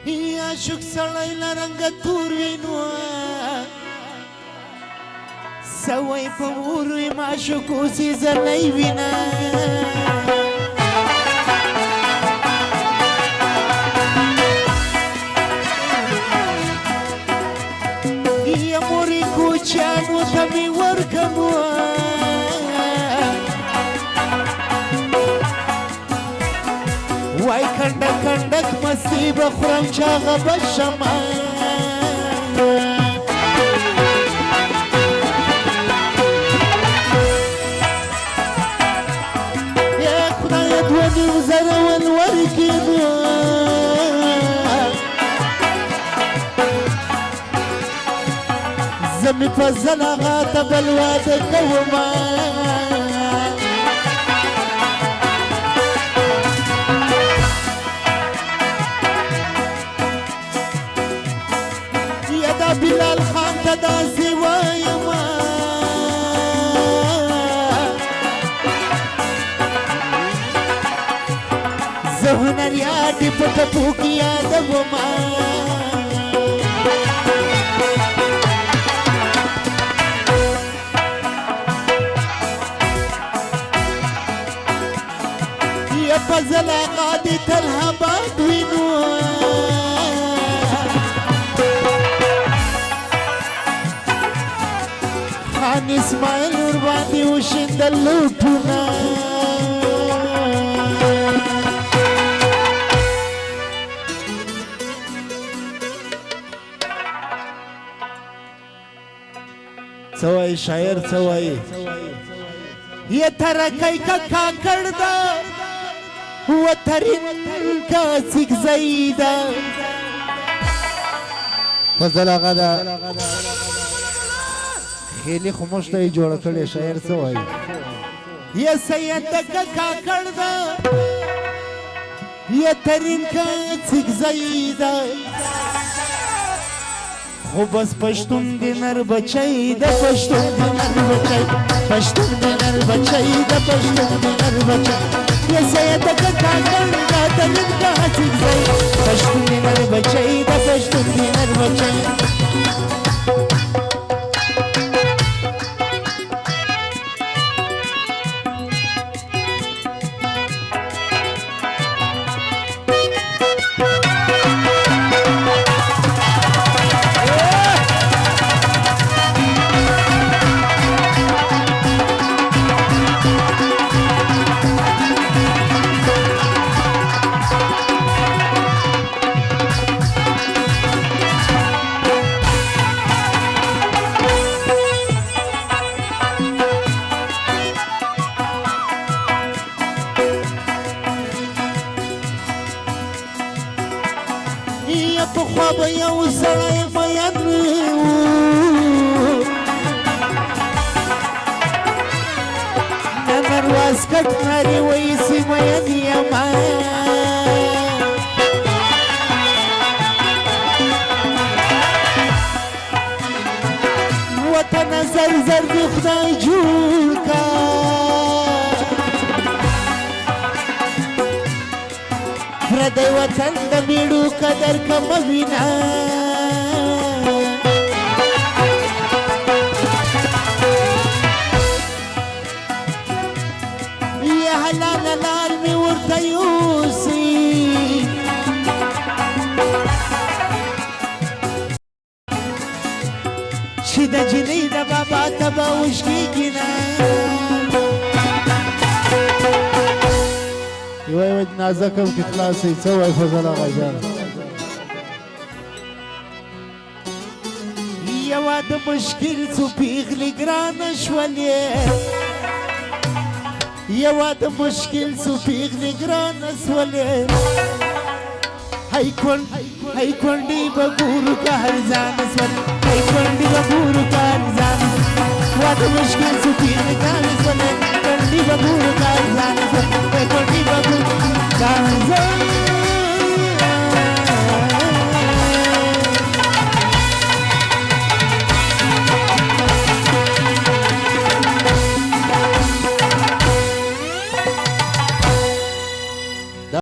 یا شک سړی لرنګ تور وینو سوی په ور ما شکو سي زنی وینا یا موري کوچانو ته می ورکمو وای کنډک کنډک مستی بخورم چاغه بشما یا خدای دو نیم زره ورکیدو زمی په زلغاته بل واده کوما بلال خان ته داسې وایما زه هنریاتې په ټپو کې یادومه یا په زلاغا دې تل هباد وینو خان اسماعیل ور باندې وشیندل لوټونه څه وایي شاعر څه وایي یې ترکۍ کا کاکړ ده وترین کا سیکزۍ ده فضل آغا ده خیلی خموشته ای جوړه کړې شاعر څه وایي یا سید کا کاکړ ده یا ترین کا سیکزۍ ده خو بس پښتون دې نر بچی د پښتون دې نر بچی پښتون دې نر بچی د پښتون دې نر بچی یا سید کا کاکړ ده ترین کا سیکزۍ پښتون دې نر بچی د پښتون دې نر بچی پخوا به یو سړی میین و نن واسکټ نارې وایسي میین یمه وطنه زر زر دې خدای جوړ کا پردی وطن د میړو قدر کمه وینا یا حلال لال می ورته یوسي چې د جنۍ د بابا ته به وشکېږي نه یوه نازکم کې خلاصې څه وایي فضل آغا جان یوه د مشکل څو پیغلې ګرانه شولې یوه د مشکل څو پیغلې ګرانه شولې هی کونډې به ګورو که هر ځان شول هی کونډې به ګورو که هر ځان وا د مشکل څو پیغلې ګرانه شولې کونډې به ګورو که هر ځان شول هی کونډې به ګورو که هر ځان